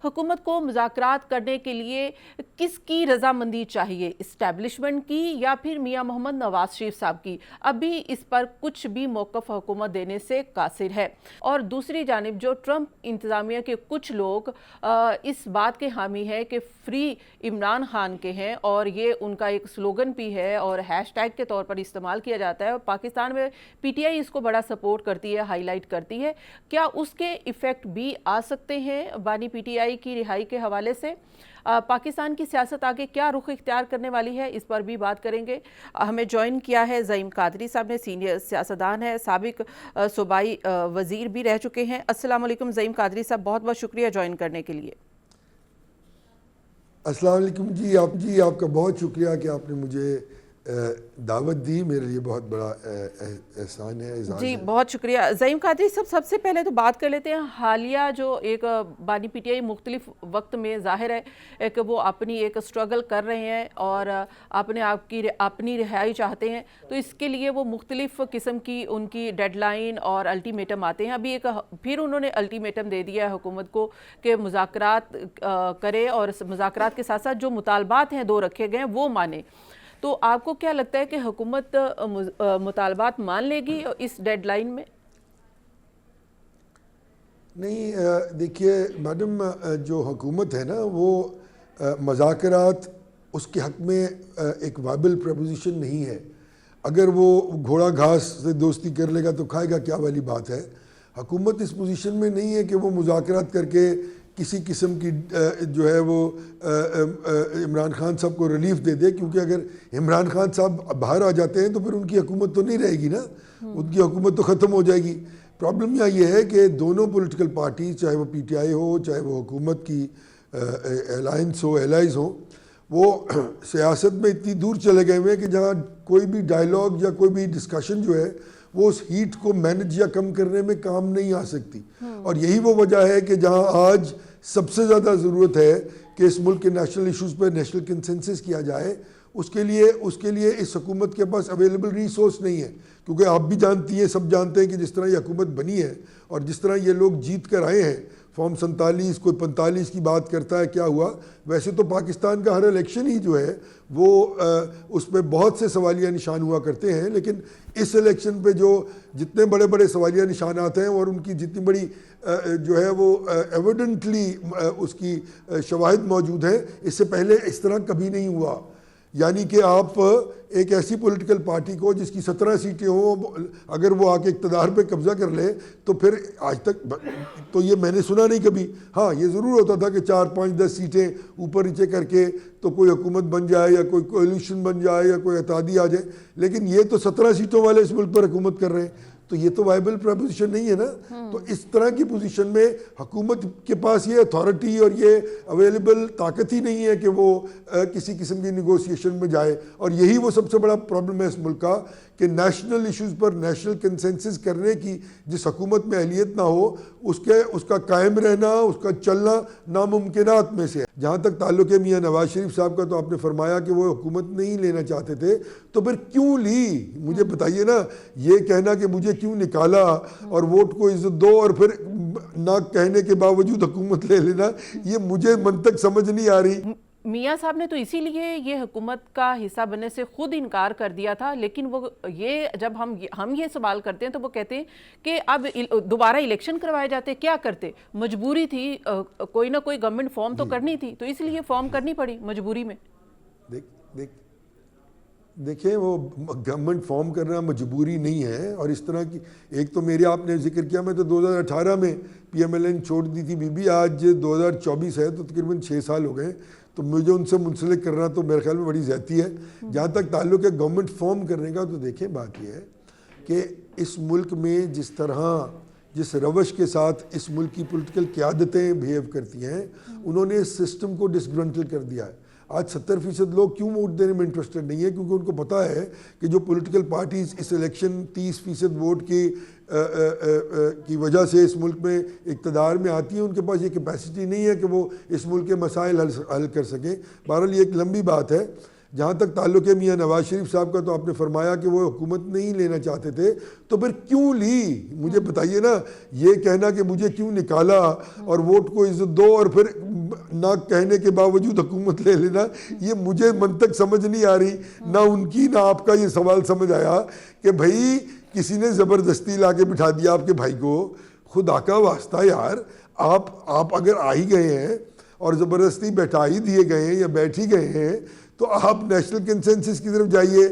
हुकूमत को मुज़ाकरात करने के लिए किसकी रजामंदी चाहिए, इस्टेब्लिशमेंट की या फिर मियां मोहम्मद नवाज शरीफ साहब की? अभी इस पर कुछ भी मौक़िफ़ हुकूमत देने से कासिर है। और दूसरी जानिब जो ट्रंप इंतज़ामिया के कुछ लोग इस बात के हामी है कि फ्री इमरान खान के हैं और ये उनका एक स्लोगन भी है और हैशटैग के तौर पर इस्तेमाल किया जाता है और पाकिस्तान में पीटीआई इसको बड़ा सपोर्ट करती है, हाईलाइट करती है। क्या उसके इफ़ेक्ट भी आ सकते हैं बानी पीटीआई की रिहाई के हवाले से? पाकिस्तान की सियासत आगे क्या रुख इख्तियार करने वाली है, इस पर भी बात करेंगे। हमें ज्वाइन किया है ज़ईम कादरी साहब ने, सीनियर सियासतदान है, साबिक सूबाई वज़ीर भी रह चुके हैं। अस्सलाम वालेकुम ज़ईम कादरी साहब, बहुत बहुत शुक्रिया ज्वाइन करने के लिए। अस्सलाम वालेकुम जी, आपका बहुत शुक्रिया कि आपने मुझे दावत दी, मेरे लिए बहुत बड़ा एहसान है, एजाज़ जी है। बहुत शुक्रिया ज़ईम कादरी साहब। सबसे पहले तो बात कर लेते हैं हालिया जो एक बानी पीटीआई मुख्तलिफ वक्त में ज़ाहिर है कि वो अपनी एक स्ट्रगल कर रहे हैं और अपनी रिहाई चाहते हैं, तो इसके लिए वो मुख्तलिफ किस्म की उनकी डेडलाइन और अल्टीमेटम आते हैं। अभी एक फिर उन्होंने अल्टीमेटम दे दिया है हुकूमत को कि मुज़ाकरात करे और मुज़ाकरात के साथ साथ जो मुतालबात हैं दो रखे गए हैं वो माने। तो आपको क्या लगता है कि हुकूमत मुतालबात मान लेगी इस डेडलाइन में? नहीं, देखिए मैडम, जो हुकूमत है ना वो मज़ाकरात उसके हक़ में एक वाबिल प्रपोजिशन नहीं है। अगर वो घोड़ा घास से दोस्ती कर लेगा तो खाएगा क्या वाली बात है। हुकूमत इस पोजीशन में नहीं है कि वो मुज़ाकरात करके किसी किस्म की जो है वो इमरान खान साहब को रिलीफ दे दे, क्योंकि अगर इमरान खान साहब बाहर आ जाते हैं तो फिर उनकी हुकूमत तो नहीं रहेगी ना, उनकी हुकूमत तो ख़त्म हो जाएगी। प्रॉब्लम यहाँ ये है कि दोनों पॉलिटिकल पार्टी, चाहे वो पीटीआई हो चाहे वो हुकूमत की अलायंस हो, एलाइज हो, वो सियासत में इतनी दूर चले गए हुए हैं कि जहाँ कोई भी डायलॉग या कोई भी डिस्कशन जो है वो उस हीट को मैनेज या कम करने में काम नहीं आ सकती। और यही वो वजह है कि जहां आज सबसे ज़्यादा ज़रूरत है कि इस मुल्क के नेशनल इश्यूज़ पर नेशनल कंसेंसस किया जाए, उसके लिए इस हुकूमत के पास अवेलेबल रिसोर्स नहीं है। क्योंकि आप भी जानती हैं, सब जानते हैं कि जिस तरह ये हुकूमत बनी है और जिस तरह ये लोग जीत कर आए हैं, फॉर्म 47 कोई 45 की बात करता है, क्या हुआ। वैसे तो पाकिस्तान का हर इलेक्शन ही जो है वो उसमें बहुत से सवालिया निशान हुआ करते हैं, लेकिन इस इलेक्शन पे जो जितने बड़े बड़े सवालिया निशान आते हैं और उनकी जितनी बड़ी जो है वो एविडेंटली उसकी शवाहिद मौजूद हैं, इससे पहले इस तरह कभी नहीं हुआ। यानी कि आप एक ऐसी पॉलिटिकल पार्टी को जिसकी 17 सीटें हों, अगर वो आके इक़्तिदार पे कब्ज़ा कर ले तो फिर आज तक तो ये मैंने सुना नहीं कभी। हाँ, ये ज़रूर होता था कि 4, 5, 10 सीटें ऊपर नीचे करके तो कोई हुकूमत बन जाए या कोई कोलिशन बन जाए या कोई इत्तेहादी आ जाए, लेकिन ये तो 17 सीटों वाले इस मुल्क पर हुकूमत कर रहे हैं, तो ये तो वायबल प्रपोजिशन नहीं है ना। तो इस तरह की पोजीशन में हुकूमत के पास ये अथॉरिटी और ये अवेलेबल ताकत ही नहीं है कि वो किसी किस्म की निगोशिएशन में जाए। और यही वो सबसे बड़ा प्रॉब्लम है इस मुल्क का कि नेशनल इश्यूज़ पर नेशनल कंसेंसस करने की जिस हुकूमत में अहलियत ना हो, उसका कायम रहना, उसका चलना नामुमकिनात में से है। जहाँ तक ताल्लुक़ है मियाँ नवाज शरीफ साहब का, तो आपने फरमाया कि वो हुकूमत नहीं लेना चाहते थे, तो फिर क्यों ली? मुझे बताइए ना। ये कहना कि मुझे क्यों निकाला और वोट को इज्जत दो और फिर ना कहने के बावजूद हुकूमत ले लेना, ये मुझे मंतक समझ नहीं आ रही। मियाँ साहब ने तो इसीलिए ये हुकूमत का हिस्सा बनने से खुद इनकार कर दिया था, लेकिन वो ये जब हम ये सवाल करते हैं तो वो कहते हैं कि अब दोबारा इलेक्शन करवाए जाते, क्या करते, मजबूरी थी, कोई ना कोई गवर्नमेंट फॉर्म तो करनी थी, तो इसलिए फॉर्म करनी पड़ी मजबूरी में। देखिए, वो गवर्नमेंट फॉर्म करना मजबूरी नहीं है। और इस तरह की एक तो मेरे आपने जिक्र किया, मैं तो 2018 में PMLN छोड़ दी थी बीबी, आज 2024 है तो तकरीबन 6 साल हो गए, तो मुझे उनसे मुंसलिक करना तो मेरे ख्याल में बड़ी ज़्यादती है। जहाँ तक ताल्लुक़ है गवर्नमेंट फॉर्म करने का, तो देखें बात यह है कि इस मुल्क में जिस रवश के साथ इस मुल्क की पॉलिटिकल क़यादतें बिहेव करती हैं, उन्होंने इस सिस्टम को डिसग्रंटल कर दिया है। आज 70% लोग क्यों वोट देने में इंटरेस्टेड नहीं है? क्योंकि उनको पता है कि जो पॉलिटिकल पार्टीज इस इलेक्शन 30% वोट की वजह से इस मुल्क में इक़्तिदार में आती हैं, उनके पास ये कैपेसिटी नहीं है कि वो इस मुल्क के मसाइल हल कर सकें। बहरहाल ये एक लंबी बात है। जहाँ तक ताल्लुक़ है मियाँ नवाज शरीफ साहब का, तो आपने फरमाया कि वो हुकूमत नहीं लेना चाहते थे, तो फिर क्यों ली? मुझे बताइए ना। ये कहना कि मुझे क्यों निकाला और वोट को इज्जत दो और फिर ना कहने के बावजूद हुकूमत ले लेना, ये मुझे मंतक समझ नहीं आ रही, ना उनकी ना आपका ये सवाल समझ आया कि भाई किसी ने ज़बरदस्ती ला के बिठा दिया आपके भाई को। खुदा का वास्ता यार, आप अगर आ ही गए हैं और ज़बरदस्ती बैठा ही दिए गए हैं या बैठ ही गए हैं, तो आप नेशनल कंसेंसस की तरफ जाइए।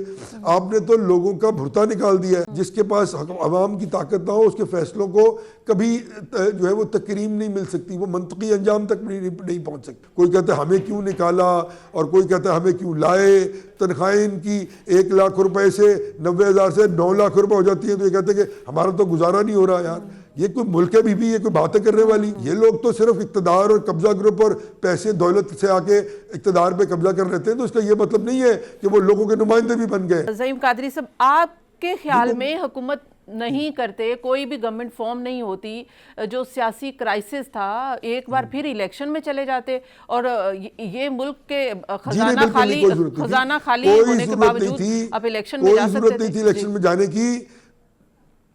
आपने तो लोगों का भुर्ता निकाल दिया है। जिसके पास अवाम की ताकत ना हो, उसके फैसलों को कभी जो है वो तकरीम नहीं मिल सकती, वो मंतकी अंजाम तक नहीं पहुंच सकती। कोई कहता है हमें क्यों निकाला, और कोई कहता है हमें क्यों लाए। तनख्वाहें इनकी 1 लाख रुपए से 90,000 से 9 लाख रुपए हो जाती है, तो ये कहते हैं कि हमारा तो गुजारा नहीं हो रहा यार। ये कोई मुल्क है बीबी, ये कोई बातें करने वाली? ये लोग तो सिर्फ इक्तदार और कब्जा ग्रुप और पैसे दौलत से आके इक्तदार पे कब्जा कर लेते हैं, तो इसका ये मतलब नहीं है कि वो लोगों के नुमाइंदे भी बन गए। ज़हीम कादरी साहब, आपके ख्याल में हुकूमत नहीं करते, कोई भी गवर्नमेंट फॉर्म नहीं होती, जो सियासी क्राइसिस था, एक बार फिर इलेक्शन में चले जाते और ये मुल्क के खजाना खाली होने के बावजूद आप इलेक्शन में जा सकते थे? कोई जरूरत नहीं थी इलेक्शन में जाने की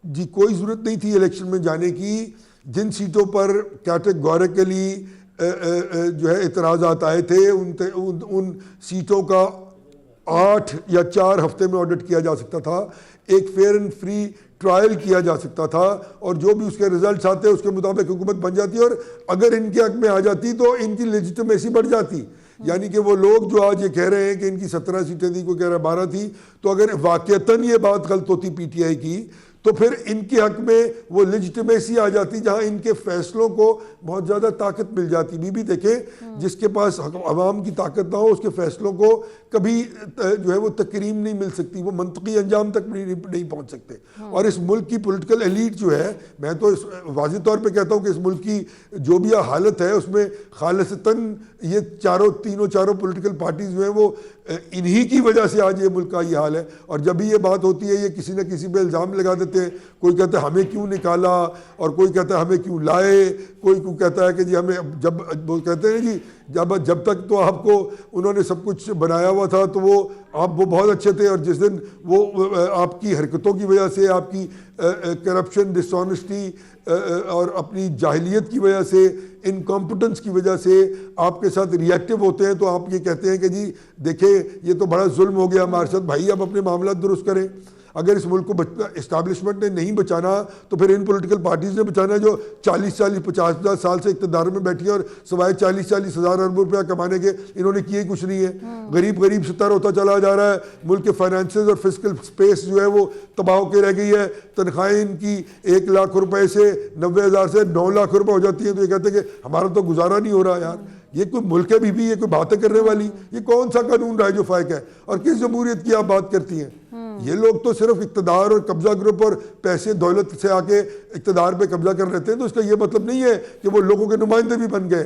जी, कोई ज़रूरत नहीं थी इलेक्शन में जाने की। जिन सीटों पर कैटेगोरिकली जो है इतराज़ात आए थे, उन सीटों का 8 या 4 हफ्ते में ऑडिट किया जा सकता था, एक फेयर एंड फ्री ट्रायल किया जा सकता था, और जो भी उसके रिजल्ट्स आते उसके मुताबिक हुकूमत बन जाती, और अगर इनके हक में आ जाती तो इनकी लेजिटिमेसी बढ़ जाती। यानी कि वो लोग जो आज ये कह रहे हैं कि इनकी 17 सीटें थी, कोई कह रहा है 12 थी, तो अगर वाकईतन ये बात गलत होती पीटीआई की, तो फिर इनके हक में वो लेजिटिमेसी आ जाती, जहां इनके फैसलों को बहुत ज़्यादा ताकत मिल जाती। बीबी देखें, जिसके पास अवाम की ताकत ना हो, उसके फैसलों को कभी जो है वो तकरीम नहीं मिल सकती, वो मंतकी अंजाम तक नहीं पहुंच सकते। और इस मुल्क की पॉलिटिकल एलीट जो है, मैं तो वाज़ेह तौर पे कहता हूँ कि इस मुल्क की जो भी हालत है, उसमें खालिसतन ये चारों पॉलिटिकल पार्टीज जो है वो इन्हीं की वजह से आज ये मुल्क का ये हाल है। और जब भी ये बात होती है, ये किसी न किसी पे इल्ज़ाम लगा देते हैं। कोई कहता है हमें क्यों निकाला, और कोई कहता है हमें क्यों लाए, कोई कहता है कि जी हमें, जब वो कहते हैं जी जब तक तो आपको उन्होंने सब कुछ बनाया हुआ था, तो वो बहुत अच्छे थे, और जिस दिन वो आपकी हरकतों की वजह से, आपकी करप्शन, डिसऑनेस्टी और अपनी जाहिलियत की वजह से, इनकॉम्पिटेंस की वजह से आपके साथ रिएक्टिव होते हैं, तो आप ये कहते हैं कि जी देखें ये तो बड़ा जुल्म हो गया हमारे साथ। भाई अब अपने मामला दुरुस्त करें। अगर इस मुल्क को इस्टेब्लिशमेंट ने नहीं बचाना, तो फिर इन पॉलिटिकल पार्टीज ने बचाना, जो 40-50 साल से इक़्तिदार में बैठी है, और सवाए 40 हज़ार अरब रुपया कमाने के इन्होंने किए कुछ नहीं है। गरीब सितर होता चला जा रहा है। मुल्क के फाइनेंसेस और फिजिकल स्पेस जो है वो तबाह के रह गई है। तनख्वाहें इनकी 1 लाख रुपए से 90,000 से 9 लाख रुपए हो जाती है, तो ये कहते हैं कि हमारा तो गुजारा नहीं हो रहा यार। ये कोई मुल्क है बीबी, ये कोई बातें करने वाली? ये कौन सा कानून राय जो फायक है, और किस जमहूरियत की आप बात करती हैं? ये लोग तो सिर्फ इक्तदार और कब्जा ग्रुप और पैसे दौलत से आके इक्तदार पे कब्जा कर लेते हैं, तो इसका ये मतलब नहीं है कि वो लोगों के नुमाइंदे भी बन गए।